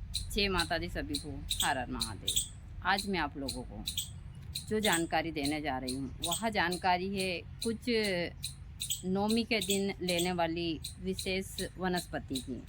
जय माता दी सभी को, हर हर महादेव। आज मैं आप लोगों को जो जानकारी देने जा रही हूँ वह जानकारी है कुछ नवमी के दिन लेने वाली विशेष वनस्पति की।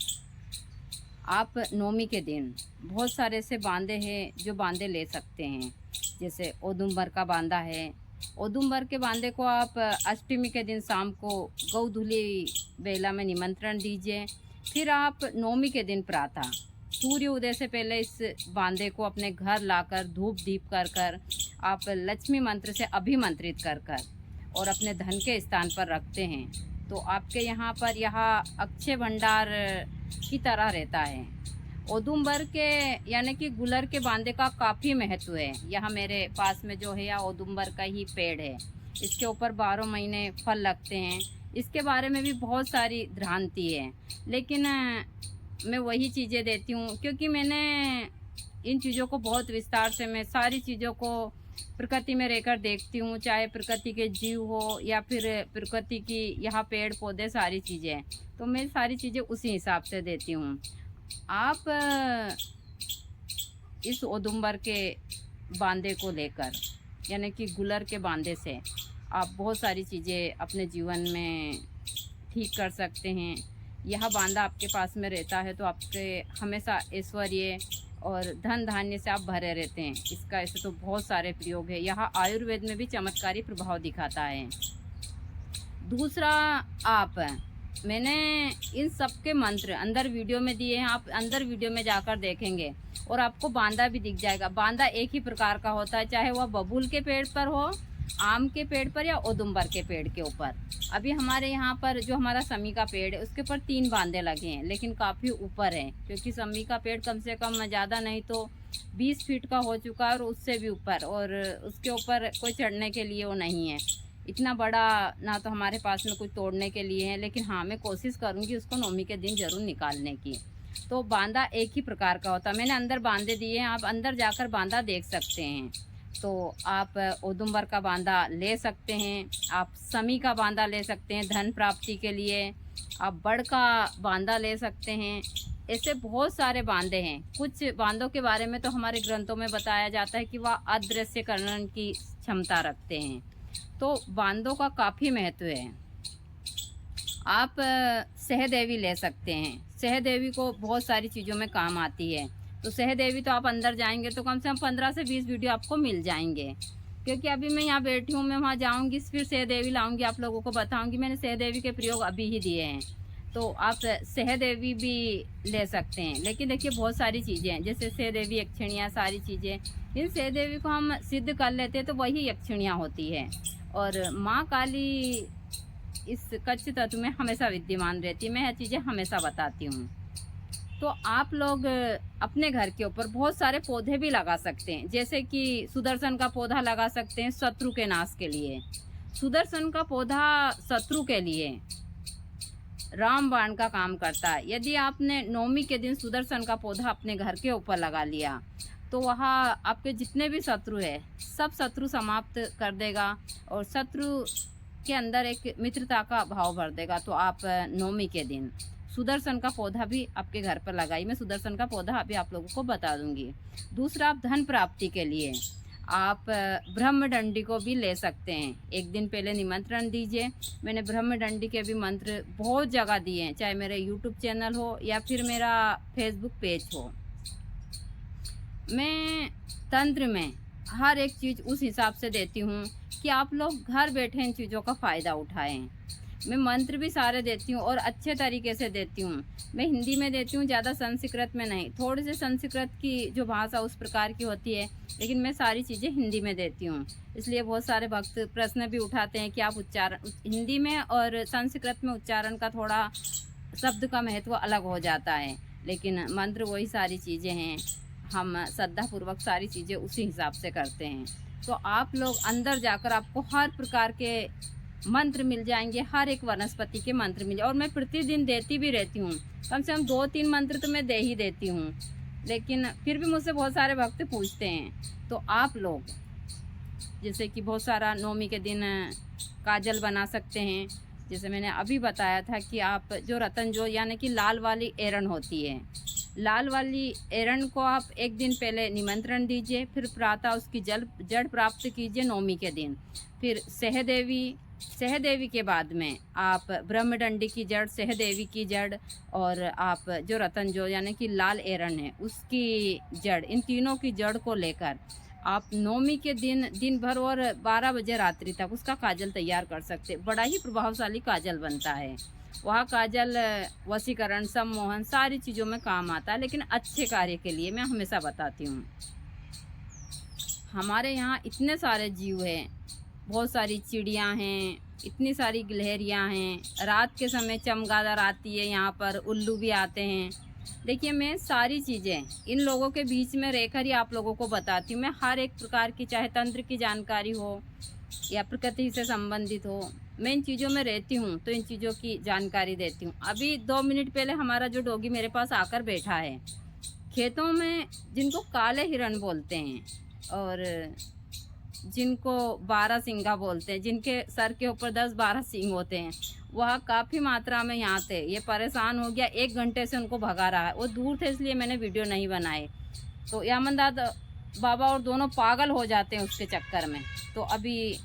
आप नवमी के दिन बहुत सारे ऐसे बांदे हैं जो बांदे ले सकते हैं, जैसे औदुंबर का बांदा है। औदुंबर के बांदे को आप अष्टमी के दिन शाम को गौधुली बेला में निमंत्रण दीजिए। फिर आप नवमी के दिन प्रातः सूर्य उदय से पहले इस बांदे को अपने घर लाकर धूप दीप कर कर आप लक्ष्मी मंत्र से अभिमंत्रित कर कर और अपने धन के स्थान पर रखते हैं तो आपके यहाँ पर यह अक्षय भंडार की तरह रहता है। औदुंबर के यानी कि गुलर के बांदे का काफ़ी महत्व है। यह मेरे पास में जो है यह औदुंबर का ही पेड़ है। इसके ऊपर 12 महीने फल लगते हैं। इसके बारे में भी बहुत सारी भ्रांति है, लेकिन मैं वही चीज़ें देती हूँ क्योंकि मैंने इन चीज़ों को बहुत विस्तार से, मैं सारी चीज़ों को प्रकृति में रहकर देखती हूँ, चाहे प्रकृति के जीव हो या फिर प्रकृति की यहाँ पेड़ पौधे सारी चीज़ें, तो मैं सारी चीज़ें उसी हिसाब से देती हूँ। आप इस औदुंबर के बांदे को लेकर यानी कि गुलर के बांदे से आप बहुत सारी चीज़ें अपने जीवन में ठीक कर सकते हैं। यह बांदा आपके पास में रहता है तो आपके हमेशा ऐश्वर्य और धन धान्य से आप भरे रहते हैं। इसका ऐसे तो बहुत सारे प्रयोग है। यह आयुर्वेद में भी चमत्कारी प्रभाव दिखाता है। दूसरा, आप मैंने इन सब के मंत्र अंदर वीडियो में दिए हैं, आप अंदर वीडियो में जाकर देखेंगे और आपको बांदा भी दिख जाएगा। बांदा एक ही प्रकार का होता है, चाहे वह बबूल के पेड़ पर हो, आम के पेड़ पर या औदुंबर के पेड़ के ऊपर। अभी हमारे यहाँ पर जो हमारा समी का पेड़ है उसके ऊपर 3 बांदे लगे हैं, लेकिन काफ़ी ऊपर है क्योंकि समी का पेड़ कम से कम ज़्यादा नहीं तो 20 फीट का हो चुका है और उससे भी ऊपर, और उसके ऊपर कोई चढ़ने के लिए वो नहीं है। इतना बड़ा ना तो हमारे पास में कुछ तोड़ने के लिए है, लेकिन हाँ मैं कोशिश करूँगी उसको नवमी के दिन ज़रूर निकालने की। तो बांदा एक ही प्रकार का होता है। मैंने अंदर बांदे दिए हैं, आप अंदर जाकर बांदा देख सकते हैं। तो आप औदुंबर का बांदा ले सकते हैं, आप समी का बांदा ले सकते हैं धन प्राप्ति के लिए, आप बड़ का बांदा ले सकते हैं। ऐसे बहुत सारे बांदे हैं। कुछ बांदों के बारे में तो हमारे ग्रंथों में बताया जाता है कि वह अदृश्यकरण की क्षमता रखते हैं। तो बांदों का काफ़ी महत्व है। आप सहदेवी ले सकते हैं। सहदेवी को बहुत सारी चीज़ों में काम आती है। तो सहदेवी तो आप अंदर जाएंगे तो कम से कम 15 से 20 वीडियो आपको मिल जाएंगे, क्योंकि अभी मैं यहाँ बैठी हूँ, मैं वहाँ जाऊँगी फिर सहदेवी लाऊंगी, आप लोगों को बताऊँगी। मैंने सहदेवी के प्रयोग अभी ही दिए हैं, तो आप सहदेवी भी ले सकते हैं। लेकिन देखिए बहुत सारी चीज़ें हैं, जैसे सहदेवी यक्षिणियाँ, सारी चीज़ें, इन सहदेवी को हम सिद्ध कर लेते हैं तो वही यक्षिणियाँ होती है। और माँ काली इस कच्छ तत्व में हमेशा विद्यमान रहती है। मैं यह चीज़ें हमेशा बताती हूँ। तो आप लोग अपने घर के ऊपर बहुत सारे पौधे भी लगा सकते हैं, जैसे कि सुदर्शन का पौधा लगा सकते हैं शत्रु के नाश के लिए। सुदर्शन का पौधा शत्रु के लिए रामबाण का काम करता है। यदि आपने नवमी के दिन सुदर्शन का पौधा अपने घर के ऊपर लगा लिया तो वह आपके जितने भी शत्रु है सब शत्रु समाप्त कर देगा और शत्रु के अंदर एक मित्रता का भाव भर देगा। तो आप नवमी के दिन सुदर्शन का पौधा भी आपके घर पर लगाइए। मैं सुदर्शन का पौधा अभी आप लोगों को बता दूंगी। दूसरा, आप धन प्राप्ति के लिए आप ब्रह्मदंडी को भी ले सकते हैं। एक दिन पहले निमंत्रण दीजिए। मैंने ब्रह्मदंडी के भी मंत्र बहुत जगह दिए हैं, चाहे मेरे यूट्यूब चैनल हो या फिर मेरा फेसबुक पेज हो। मैं तंत्र में हर एक चीज़ उस हिसाब से देती हूँ कि आप लोग घर बैठे इन चीज़ों का फ़ायदा उठाएं। मैं मंत्र भी सारे देती हूँ और अच्छे तरीके से देती हूँ। मैं हिंदी में देती हूँ, ज़्यादा संस्कृत में नहीं। थोड़ी सी संस्कृत की जो भाषा उस प्रकार की होती है, लेकिन मैं सारी चीज़ें हिंदी में देती हूँ। इसलिए बहुत सारे भक्त प्रश्न भी उठाते हैं कि आप उच्चारण हिंदी में और संस्कृत में उच्चारण का थोड़ा शब्द का महत्व अलग हो जाता है, लेकिन मंत्र वही सारी चीज़ें हैं। हम श्रद्धापूर्वक सारी चीज़ें उसी हिसाब से करते हैं। तो आप लोग अंदर जाकर आपको हर प्रकार के मंत्र मिल जाएंगे, हर एक वनस्पति के मंत्र मिल जाए। और मैं प्रतिदिन देती भी रहती हूँ, कम से कम 2-3 मंत्र तो मैं दे ही देती हूँ, लेकिन फिर भी मुझसे बहुत सारे भक्त पूछते हैं। तो आप लोग जैसे कि बहुत सारा नवमी के दिन काजल बना सकते हैं। जैसे मैंने अभी बताया था कि आप जो रतन जो यानी कि लाल वाली एरन होती है, लाल वाली एरंड को आप एक दिन पहले निमंत्रण दीजिए, फिर प्रातः उसकी जड़ प्राप्त कीजिए नवमी के दिन। फिर सहदेवी के बाद में आप ब्रह्मदंडी की जड़, सहदेवी की जड़, और आप जो रतन जो यानी कि लाल एरंड है उसकी जड़, इन तीनों की जड़ को लेकर आप नवमी के दिन भर और 12 बजे रात्रि तक उसका काजल तैयार कर सकते। बड़ा ही प्रभावशाली काजल बनता है। वह काजल वशीकरण, सम्मोहन सारी चीज़ों में काम आता है, लेकिन अच्छे कार्य के लिए मैं हमेशा बताती हूँ। हमारे यहाँ इतने सारे जीव हैं, बहुत सारी चिड़ियाँ हैं, इतनी सारी गिलहरियाँ हैं। रात के समय चमगादड़ आती है, यहाँ पर उल्लू भी आते हैं। देखिए, मैं सारी चीज़ें इन लोगों के बीच में रहकर ही आप लोगों को बताती हूँ। मैं हर एक प्रकार की, चाहे तंत्र की जानकारी हो या प्रकृति से संबंधित हो, मैं इन चीज़ों में रहती हूँ तो इन चीज़ों की जानकारी देती हूँ। अभी 2 मिनट पहले हमारा जो डॉगी मेरे पास आकर बैठा है, खेतों में जिनको काले हिरण बोलते हैं और जिनको 12 सिंगा बोलते हैं, जिनके सर के ऊपर 10-12 सींग होते हैं, वह काफ़ी मात्रा में यहाँ थे। ये परेशान हो गया, 1 घंटे से उनको भगा रहा है। वो दूर थे इसलिए मैंने वीडियो नहीं बनाए। तो यामनदाद बाबा और दोनों पागल हो जाते हैं उसके चक्कर में। तो अभी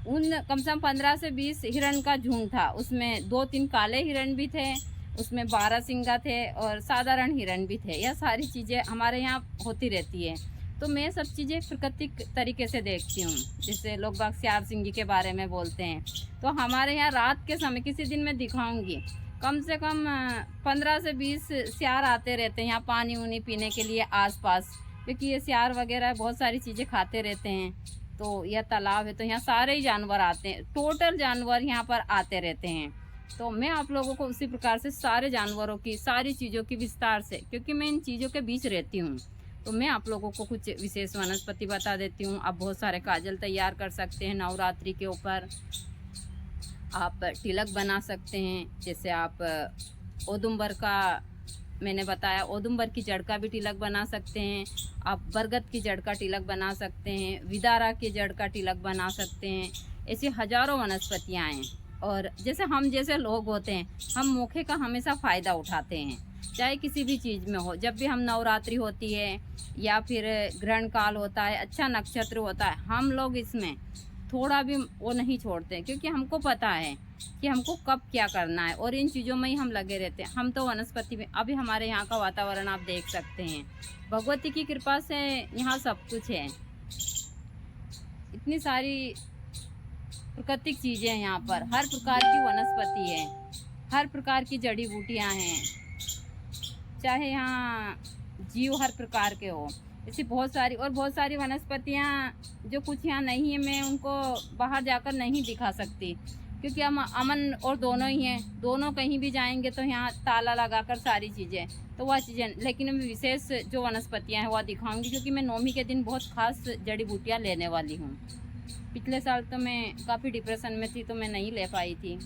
उन कम से कम 15 से 20 हिरण का झुंड था। उसमें 2-3 काले हिरण भी थे, उसमें 12 सिंगा थे और साधारण हिरण भी थे। यह सारी चीज़ें हमारे यहाँ होती रहती है। तो मैं सब चीज़ें प्राकृतिक तरीके से देखती हूँ। जैसे लोग बाग स्यार सिंगी के बारे में बोलते हैं, तो हमारे यहाँ रात के समय, किसी दिन मैं दिखाऊंगी, कम से कम 15 से 20 स्यार आते रहते हैं यहाँ पानी उनी पीने के लिए आसपास, क्योंकि ये स्यार वगैरह बहुत सारी चीज़ें खाते रहते हैं। तो यह तालाब है, तो यहाँ सारे ही जानवर आते हैं, टोटल जानवर यहाँ पर आते रहते हैं। तो मैं आप लोगों को उसी प्रकार से सारे जानवरों की, सारी चीज़ों की विस्तार से, क्योंकि मैं इन चीज़ों के बीच रहती हूँ, तो मैं आप लोगों को कुछ विशेष वनस्पति बता देती हूँ। आप बहुत सारे काजल तैयार कर सकते हैं नवरात्रि के ऊपर। आप तिलक बना सकते हैं, जैसे आप औदुंबर का मैंने बताया, औदुंबर की जड़ का भी तिलक बना सकते हैं। आप बरगद की जड़ का तिलक बना सकते हैं, विदारा की जड़ का तिलक बना सकते हैं। ऐसी हजारों वनस्पतियाँ हैं। और जैसे हम जैसे लोग होते हैं, हम मौके का हमेशा फ़ायदा उठाते हैं, चाहे किसी भी चीज़ में हो। जब भी हम नवरात्रि होती है या फिर ग्रहण काल होता है, अच्छा नक्षत्र होता है, हम लोग इसमें थोड़ा भी वो नहीं छोड़ते, क्योंकि हमको पता है कि हमको कब क्या करना है, और इन चीज़ों में ही हम लगे रहते हैं। हम तो वनस्पति में, अभी हमारे यहाँ का वातावरण आप देख सकते हैं, भगवती की कृपा से यहाँ सब कुछ है। इतनी सारी प्राकृतिक चीज़ें हैं यहाँ पर, हर प्रकार की वनस्पति है, हर प्रकार की जड़ी बूटियाँ हैं, चाहे यहाँ जीव हर प्रकार के हो। ऐसी बहुत सारी वनस्पतियाँ जो कुछ यहाँ नहीं है, मैं उनको बाहर जाकर नहीं दिखा सकती, क्योंकि हम अमन और दोनों ही हैं। दोनों कहीं भी जाएंगे तो यहाँ ताला लगाकर सारी चीज़ें, तो वह चीज़ें, लेकिन मैं विशेष जो वनस्पतियाँ हैं वह दिखाऊंगी, क्योंकि मैं नवमी के दिन बहुत खास जड़ी बूटियाँ लेने वाली हूँ। पिछले साल तो मैं काफ़ी डिप्रेशन में थी, तो मैं नहीं ले पाई थी,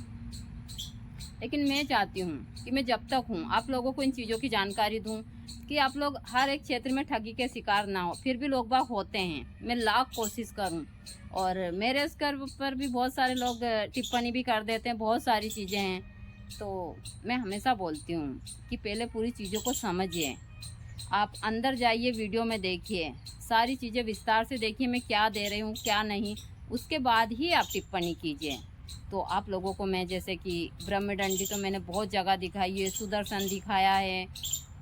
लेकिन मैं चाहती हूँ कि मैं जब तक हूँ आप लोगों को इन चीज़ों की जानकारी दूँ, कि आप लोग हर एक क्षेत्र में ठगी के शिकार ना हो। फिर भी लोग बाग होते हैं, मैं लाख कोशिश करूँ, और मेरे स्तर पर भी बहुत सारे लोग टिप्पणी भी कर देते हैं, बहुत सारी चीज़ें हैं। तो मैं हमेशा बोलती हूँ कि पहले पूरी चीज़ों को समझिए, आप अंदर जाइए, वीडियो में देखिए, सारी चीज़ें विस्तार से देखिए, मैं क्या दे रही हूँ क्या नहीं, उसके बाद ही आप टिप्पणी कीजिए। तो आप लोगों को मैं, जैसे कि ब्रह्मदंडी तो मैंने बहुत जगह दिखाई है, सुदर्शन दिखाया है,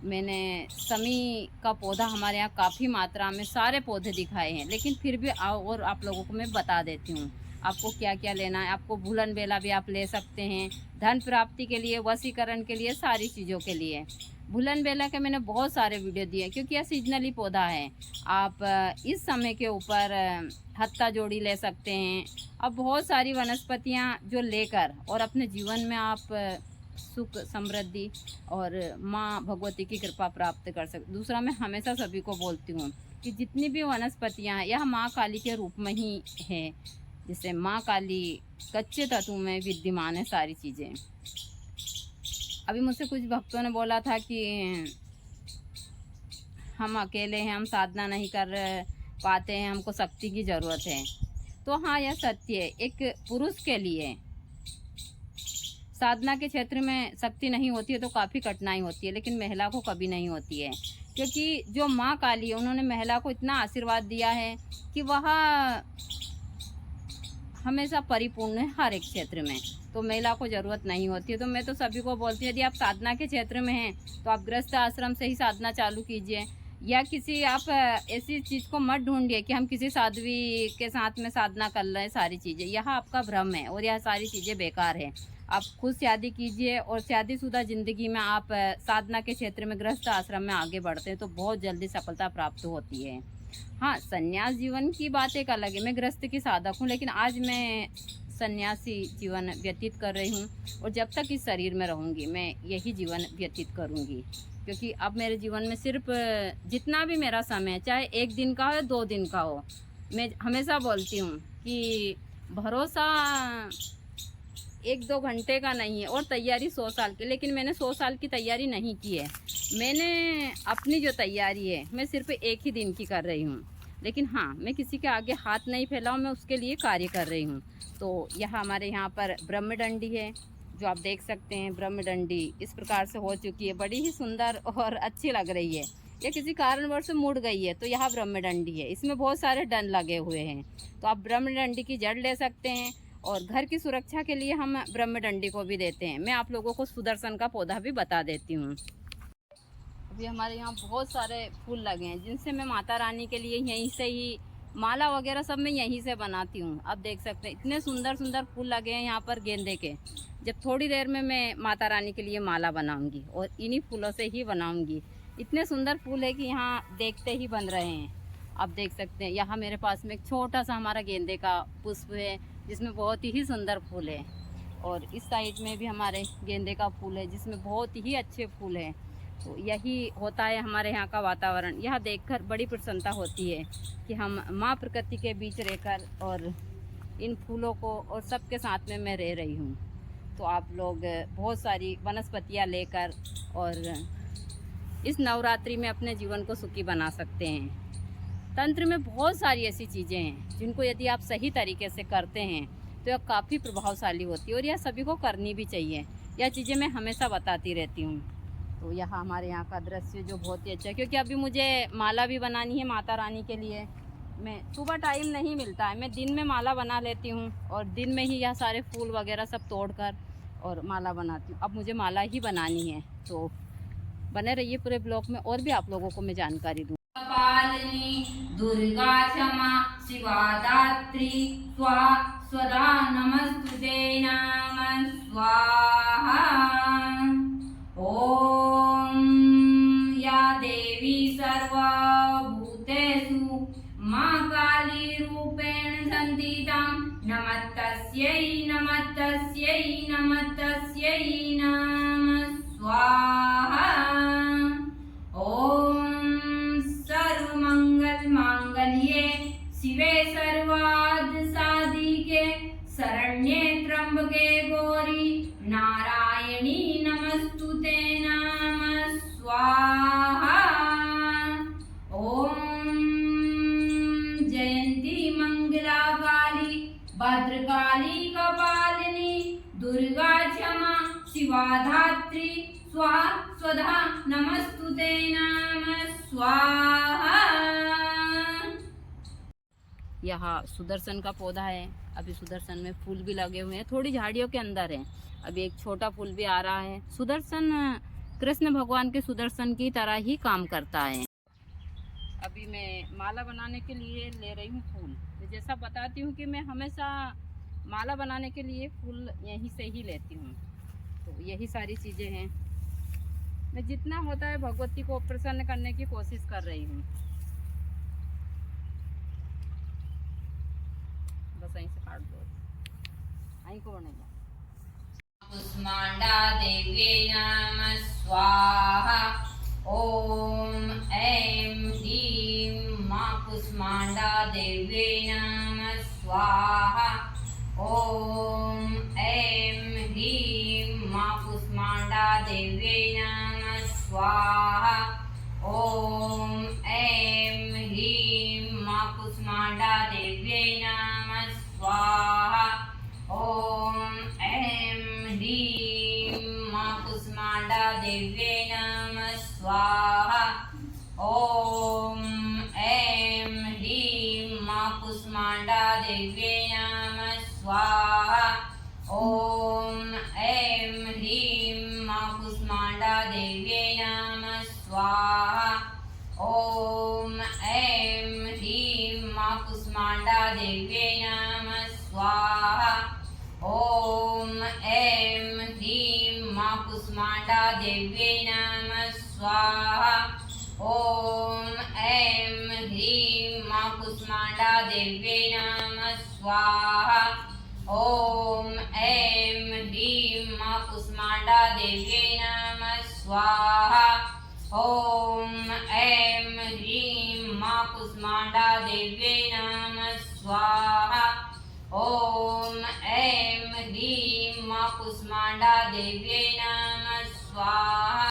मैंने समी का पौधा हमारे यहाँ काफ़ी मात्रा में सारे पौधे दिखाए हैं, लेकिन फिर भी और आप लोगों को मैं बता देती हूँ आपको क्या क्या लेना है। आपको भूलन बेला भी आप ले सकते हैं, धन प्राप्ति के लिए, वशीकरण के लिए, सारी चीज़ों के लिए। भूलन बेला के मैंने बहुत सारे वीडियो दिए, क्योंकि यह सीजनली पौधा है। आप इस समय के ऊपर हत्ता जोड़ी ले सकते हैं। अब बहुत सारी वनस्पतियाँ जो लेकर और अपने जीवन में आप सुख, समृद्धि और माँ भगवती की कृपा प्राप्त कर सकते। दूसरा, मैं हमेशा सभी को बोलती हूँ कि जितनी भी वनस्पतियाँ हैं यह माँ काली के रूप में ही है। जैसे माँ काली कच्चे तत्व में विद्यमान है सारी चीज़ें। अभी मुझसे कुछ भक्तों ने बोला था कि हम अकेले हैं, हम साधना नहीं कर पाते हैं, हमको शक्ति की ज़रूरत है। तो हाँ, यह सत्य है। एक पुरुष के लिए साधना के क्षेत्र में शक्ति नहीं होती है तो काफ़ी कठिनाई होती है, लेकिन महिला को कभी नहीं होती है, क्योंकि जो माँ काली है उन्होंने महिला को इतना आशीर्वाद दिया है कि वह हमेशा परिपूर्ण है हर एक क्षेत्र में, तो महिला को ज़रूरत नहीं होती है। तो मैं तो सभी को बोलती हूँ, यदि आप साधना के क्षेत्र में हैं तो आप गृहस्थ आश्रम से ही साधना चालू कीजिए, या किसी आप ऐसी चीज़ को मत ढूंढिए कि हम किसी साध्वी के साथ में साधना कर रहे हैं। सारी चीज़ें यह आपका भ्रम है और यह सारी चीज़ें बेकार है। आप खुद शादी कीजिए और शादीशुदा ज़िंदगी में आप साधना के क्षेत्र में गृहस्थ आश्रम में आगे बढ़ते हैं तो बहुत जल्दी सफलता प्राप्त होती है। हाँ, संन्यास जीवन की बात एक अलग है। मैं गृहस्थ की साधक हूँ, लेकिन आज मैं सन्यासी जीवन व्यतीत कर रही हूँ और जब तक इस शरीर में रहूँगी मैं यही जीवन व्यतीत करूँगी, क्योंकि अब मेरे जीवन में सिर्फ जितना भी मेरा समय, चाहे 1 दिन का हो या 2 दिन का हो, मैं हमेशा बोलती हूँ कि भरोसा 1-2 घंटे का नहीं है और तैयारी 100 साल की। लेकिन मैंने 100 साल की तैयारी नहीं की है। मैंने अपनी जो तैयारी है मैं सिर्फ 1 ही दिन की कर रही हूँ। लेकिन हाँ, मैं किसी के आगे हाथ नहीं फैलाऊँ, मैं उसके लिए कार्य कर रही हूँ। तो यह हमारे यहाँ पर ब्रह्मदंडी है, जो आप देख सकते हैं। ब्रह्मदंडी इस प्रकार से हो चुकी है, बड़ी ही सुंदर और अच्छी लग रही है। या किसी कारणवश से मुड़ गई है तो यह ब्रह्मदंडी है। इसमें बहुत सारे डंड लगे हुए हैं, तो आप ब्रह्मदंडी की जड़ ले सकते हैं। और घर की सुरक्षा के लिए हम ब्रह्मदंडी को भी देते हैं। मैं आप लोगों को सुदर्शन का पौधा भी बता देती हूँ। अभी हमारे यहाँ बहुत सारे फूल लगे हैं, जिनसे मैं माता रानी के लिए यहीं से ही माला वगैरह सब मैं यहीं से बनाती हूँ। आप देख सकते हैं इतने सुंदर सुंदर फूल लगे हैं यहाँ पर गेंदे के। जब थोड़ी देर में मैं माता रानी के लिए माला बनाऊँगी और इन्हीं फूलों से ही बनाऊँगी। इतने सुंदर फूल है कि यहाँ देखते ही बन रहे हैं। आप देख सकते हैं यहाँ मेरे पास में एक छोटा सा हमारा गेंदे का पुष्प है, जिसमें बहुत ही सुंदर फूल है। और इस साइड में भी हमारे गेंदे का फूल है, जिसमें बहुत ही अच्छे फूल हैं। तो यही होता है हमारे यहाँ का वातावरण। यह देखकर बड़ी प्रसन्नता होती है कि हम माँ प्रकृति के बीच रहकर और इन फूलों को और सबके साथ में मैं रह रही हूँ। तो आप लोग बहुत सारी वनस्पतियाँ लेकर और इस नवरात्रि में अपने जीवन को सुखी बना सकते हैं। तंत्र में बहुत सारी ऐसी चीज़ें हैं जिनको यदि आप सही तरीके से करते हैं तो यह काफ़ी प्रभावशाली होती है और यह सभी को करनी भी चाहिए। यह चीज़ें मैं हमेशा बताती रहती हूँ। तो यहाँ हमारे यहाँ का दृश्य जो बहुत ही अच्छा है, क्योंकि अभी मुझे माला भी बनानी है माता रानी के लिए। मैं सुबह टाइम नहीं मिलता है, मैं दिन में माला बना लेती हूँ और दिन में ही यह सारे फूल वगैरह सब तोड़कर और माला बनाती हूँ। अब मुझे माला ही बनानी है, तो बने रहिए पूरे ब्लॉग में और भी आप लोगों को मैं जानकारी दूँ। पालिनी दुर्गा क्षमा शिवा दात्री स्वधा नमस्तुते नमः स्वाहा। ओम या देवी सर्वभूतेषु मां काली रूपेण संस्थितां नमस्तस्यै नमस्तस्यै नमस्तस्यै नमः स्वाहा। ओम सर्वमंगल मांगल्ये शिवे सर्वार्थ साधिके शरण्ये त्र्यंबके गौरी नारायणी नमस्तुते नमः स्वाहा। ओम जयंती मंगला काली भद्रकाली कपालिनी दुर्गा क्षमा शिवा धात्री स्वधा नमस्तुते नमः स्वाहा। यहाँ सुदर्शन का पौधा है। अभी सुदर्शन में फूल भी लगे हुए हैं, थोड़ी झाड़ियों के अंदर है। अभी एक छोटा फूल भी आ रहा है। सुदर्शन कृष्ण भगवान के सुदर्शन की तरह ही काम करता है। अभी मैं माला बनाने के लिए ले रही हूँ फूल। तो जैसा बताती हूँ कि मैं हमेशा माला बनाने के लिए फूल यहीं से ही लेती हूँ। तो यही सारी चीज़ें हैं। मैं जितना होता है भगवती को प्रसन्न करने की कोशिश कर रही हूँ। बस यहीं से काट दो, यहीं को बनेगा। कुष्मांडा देव्यै नमः स्वाहा। ओम ऐं ह्रीं मां कुष्मांडा देव्यै नमः स्वाहा। ओम ऐं ह्रीं मां कुष्मांडा देव्यै नमः स्वाहा। ओम ऐं ह्रीं मां कुष्मांडा देव्यै नमः स्वाहा। ओम ऐं ह्रीं ॐ ऐं ह्रीं मा कुष्माण्डा देव्यै नमः स्वाहा। ॐ ऐं ह्रीं मा कुष्माण्डा देव्यै नमः स्वाहा। ॐ ऐं ह्रीं मा कुष्माण्डा देव्यै नमः स्वाहा। ॐ ऐं ह्रीं मा कुष्माण्डा देव्यै नमः स्वाहा। ॐ ऐं ह्रीं मा कुष्माण्डा देव्यै नमः स्वाहा। ॐ